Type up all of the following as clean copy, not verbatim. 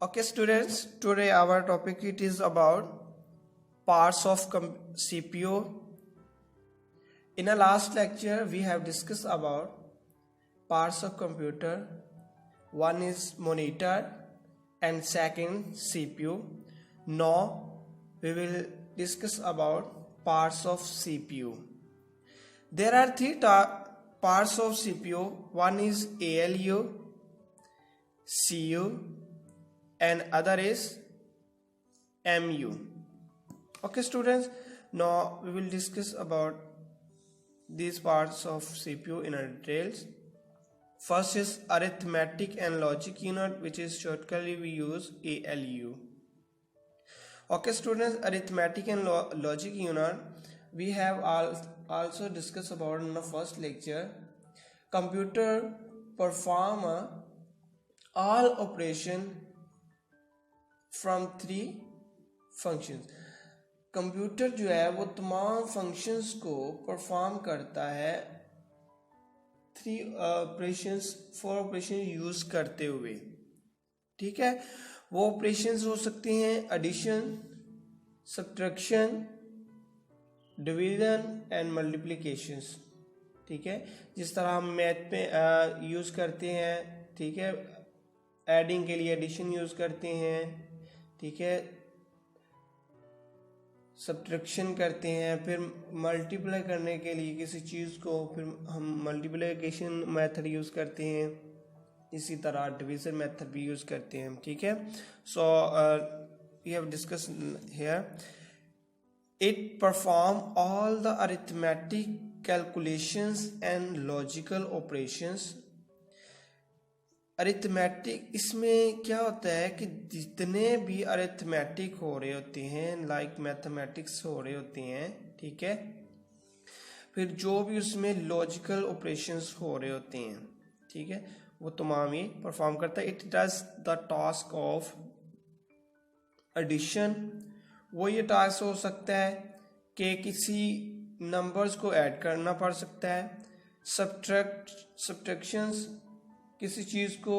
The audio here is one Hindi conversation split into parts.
Okay, students, today our topic it is about parts of CPU. In a last lecture, we have discussed about parts of computer. One is monitor and second CPU. Now we will discuss about parts of CPU. There are three parts of CPU. One is ALU, CU, and other is MU. Okay, students, now we will discuss about these parts of CPU in details. First is arithmetic and logic unit, which is shortly we use ALU. Okay, students, arithmetic and logic unit we have also discussed about in the first lecture. Computer perform all operation from three functions. Computer जो है वो तमाम फंक्शंस को परफॉर्म करता है फोर ऑपरेशन यूज करते हुए. ठीक है, वो ऑपरेशंस हो सकते हैं addition, subtraction, division and multiplications. ठीक है, जिस तरह हम मैथ में यूज करते हैं. ठीक है, एडिंग के लिए एडिशन यूज करते हैं. ठीक है, सब्ट्रैक्शन करते हैं, फिर मल्टीप्लाई करने के लिए किसी चीज़ को फिर हम मल्टीप्लिकेशन मेथड यूज़ करते हैं. इसी तरह डिवीजन मेथड भी यूज़ करते हैं. ठीक है, so we have discuss here. It perform all the arithmetic calculations and logical operations. Arithmetic इसमें क्या होता है कि जितने भी अरिथमेटिक हो रहे होते हैं, लाइक मैथमेटिक्स हो रहे होते हैं. ठीक है, फिर जो भी उसमें लॉजिकल ऑपरेशंस हो रहे होते हैं. ठीक है, वो तमाम ये परफॉर्म करता है. It does the task of addition. वो ये टास्क हो सकता है कि किसी नंबर्स को ऐड करना पड़ सकता है. सब्ट्रैक्शंस, किसी चीज़ को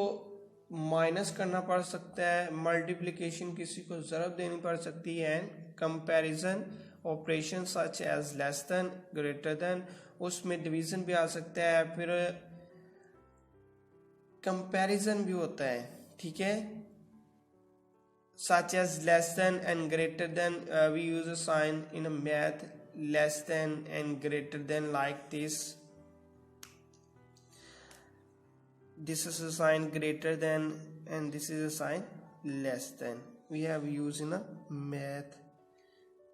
माइनस करना पड़ सकता है. मल्टीप्लिकेशन, किसी को ज़रब देनी पड़ सकती है. And comparison operation such as less than, greater than, उसमें डिवीजन भी आ सकता है. फिर कंपैरिजन भी होता है. ठीक है, such as less than and greater than. We use a sign in a math, less than and greater than, like this. This is a sign greater than and this is a sign less than. We have used in a math.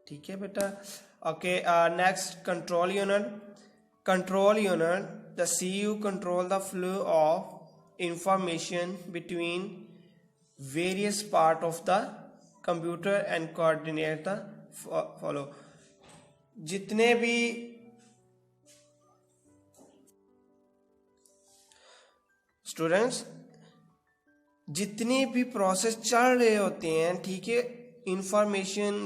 ठीक है बेटा. Okay, next, control unit. Control unit, the CU control the flow of information between various part of the computer and coordinate the follow. जितने भी स्टूडेंट्स, जितनी भी प्रोसेस चल रहे होते हैं, ठीक है, इंफॉर्मेशन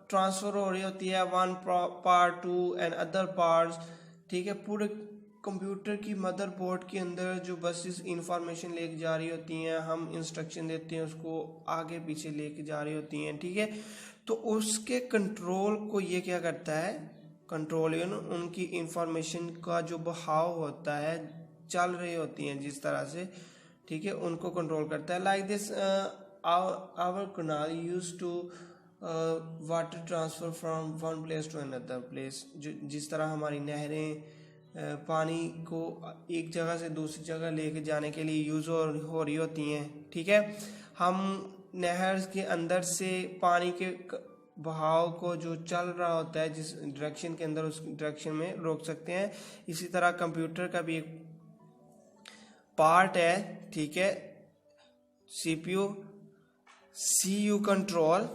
ट्रांसफर हो रही होती है one part two and other parts. ठीक है, पूरे कंप्यूटर की मदरबोर्ड के अंदर जो बसेस इंफॉर्मेशन लेके जा रही होती हैं, हम इंस्ट्रक्शन देते हैं, उसको आगे पीछे लेके जा रही होती हैं. ठीक है, तो उसके कंट्रोल को ये क्या करता है, कंट्रोल उनकी इंफॉर्मेशन का जो बहाव होता है, चल रही होती हैं जिस तरह से. ठीक है, उनको कंट्रोल करता है. Like this our canal use to water transfer from one place to another place. जिस तरह हमारी नहरें पानी को एक जगह से दूसरी जगह लेके जाने के लिए यूज हो रही होती हैं. ठीक है, हम नहर के अंदर से पानी के बहाव को जो चल रहा होता है जिस डायरेक्शन के अंदर, उस डायरेक्शन में रोक सकते हैं. इसी तरह कंप्यूटर का भी एक पार्ट है. ठीक है, CPU. CU control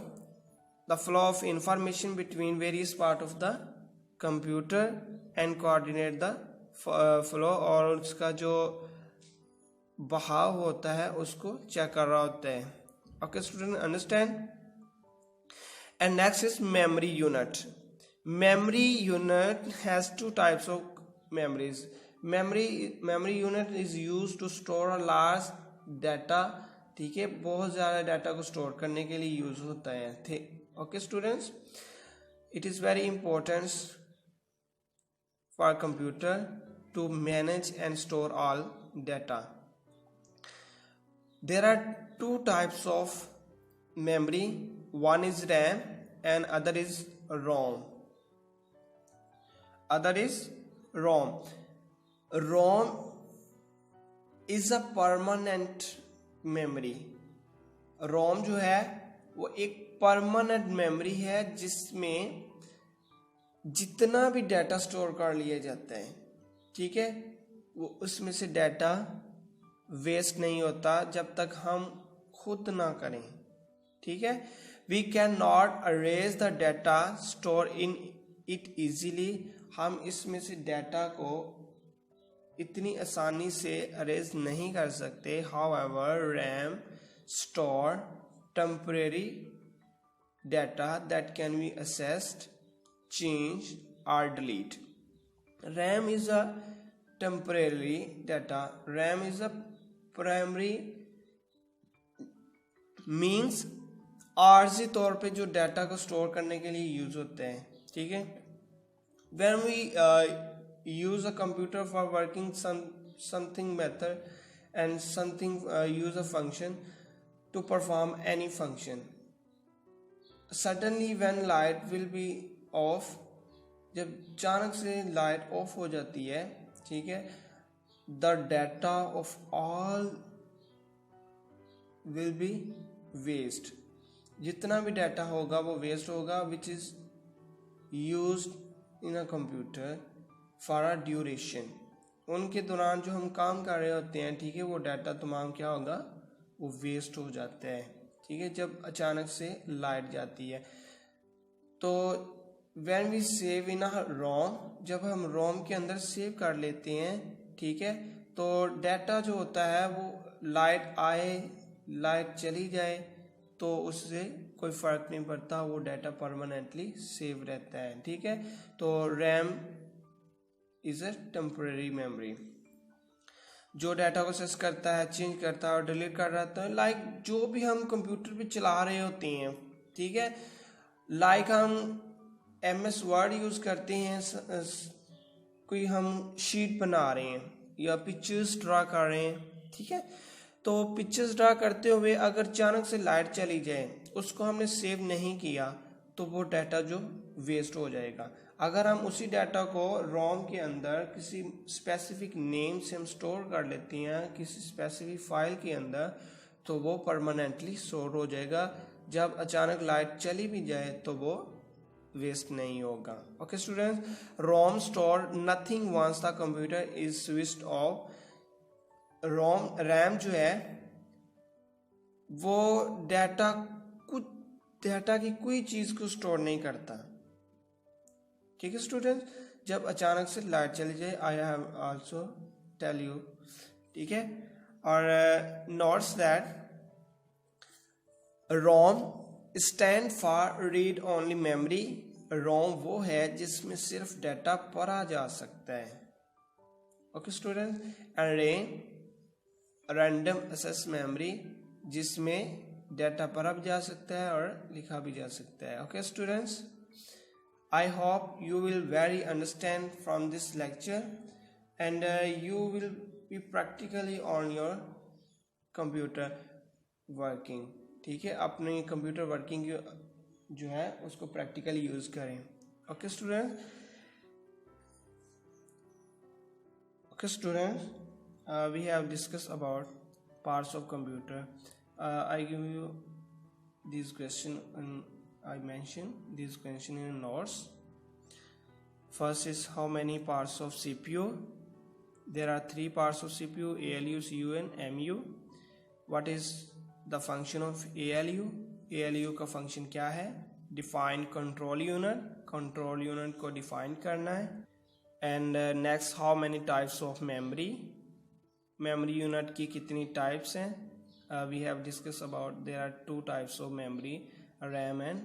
the flow of information between various part of the computer and coordinate the flow, और उसका जो बहाव होता है उसको चेक कर रहा होता है. Okay student, understand. And next is memory unit. Memory unit has two types of memories. Memory unit is used to store a large data ठीक है, बहुत ज़्यादा डाटा को स्टोर करने के लिए यूज़ होता है थे। Okay students, it is very important for computer to manage and store all data. There are two types of memory, one is RAM and other is ROM. ROM is a permanent memory. ROM जो है वो एक परमानेंट मेमोरी है जिसमें जितना भी डाटा स्टोर कर लिया जाता है, ठीक है, वो उसमें से डाटा वेस्ट नहीं होता जब तक हम खुद ना करें, ठीक है। We can not arrange the data store in it easily, हम इसमें से डाटा को इतनी आसानी से अरेज नहीं कर सकते। However RAM store temporary data that can be accessed, change or delete. RAM is a temporary data. RAM is a primary means आरजी तौर पे जो डाटा को स्टोर करने के लिए यूज होते हैं, ठीक है। When we use a computer for working something method and something use a function to perform any function, suddenly when light will be off, जब अचानक से लाइट ऑफ हो जाती है, ठीक है, the data of all will be waste, जितना भी डाटा होगा वो वेस्ट होगा, which is used in a computer for a duration. उनके दौरान जो हम काम कर रहे होते हैं, ठीक है, वो डाटा तमाम क्या होगा, वो वेस्ट हो जाता है, ठीक है, जब अचानक से लाइट जाती है। तो व्हेन वी सेव इन अ रोम, जब हम रोम के अंदर सेव कर लेते हैं, ठीक है, तो डाटा जो होता है वो लाइट आए लाइट चली जाए तो उससे कोई फर्क नहीं पड़ता, वो डाटा परमानेंटली सेव रहता है, ठीक है। तो RAM is a temporary memory, जो डाटा को एक्सेस करता है, चेंज करता है और डिलीट कर रहा है। लाइक जो भी हम कंप्यूटर पे चला रहे होते हैं, ठीक है, लाइक हम MS वर्ड यूज करते हैं, कोई हम शीट बना रहे हैं या पिक्चर्स ड्रा कर रहे हैं, ठीक है, तो पिक्चर्स ड्रा करते हुए अगर अचानक से लाइट चली जाए, उसको हमने सेव नहीं किया, तो वो डाटा जो वेस्ट हो जाएगा। अगर हम उसी डाटा को रोम के अंदर किसी स्पेसिफिक नेम से हम स्टोर कर लेते हैं किसी स्पेसिफिक फाइल के अंदर, तो वो परमानेंटली स्टोर हो जाएगा। जब अचानक लाइट चली भी जाए तो वो वेस्ट नहीं होगा। Okay students, ROM store nothing once the computer is switched off. RAM जो है वो डाटा की कोई चीज को स्टोर नहीं करता, ठीक है स्टूडेंट। जब अचानक से लाइट चली जाए, I have also tell you, ठीक है। और notes that ROM stand for read only memory. ROM वो है जिसमें सिर्फ डाटा पढ़ा जा सकता है। Okay student, and random access memory, जिसमें डाटा पढ़ा भी जा सकता है और लिखा भी जा सकता है। Okay students, I hope you will very understand from this lecture and you will be practically on your computer working, ठीक है। अपने कंप्यूटर वर्किंग जो है उसको प्रैक्टिकली यूज करें। Okay student, we have discussed about parts of computer. I give you these question and I mentioned these question in notes. First is how many parts of CPU? There are 3 parts of CPU: ALU, CU and MU. What is the function of ALU? ALU का function क्या है? Define control unit. Control unit को define करना है। And next, how many types of memory? Memory unit की कितनी types हैं? We have discussed about there are 2 types of memory, RAM and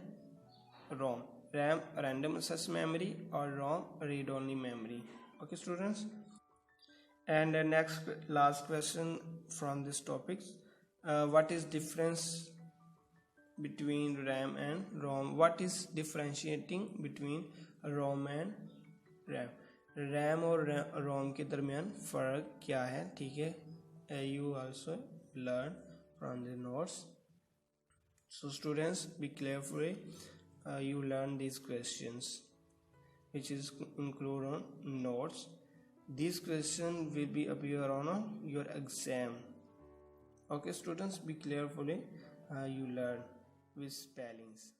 ROM. RAM random access memory और ROM read only memory. Okay students, and next last question from this topics, what is difference between RAM and ROM? What is differentiating between ROM and RAM? RAM और ROM के दरमियान फ़र्क क्या है? ठीक है, you also learn from the notes. So students, be careful. You learn these questions, which is include on notes. These questions will be appear on your exam. Okay, students, be careful. You learn with spellings.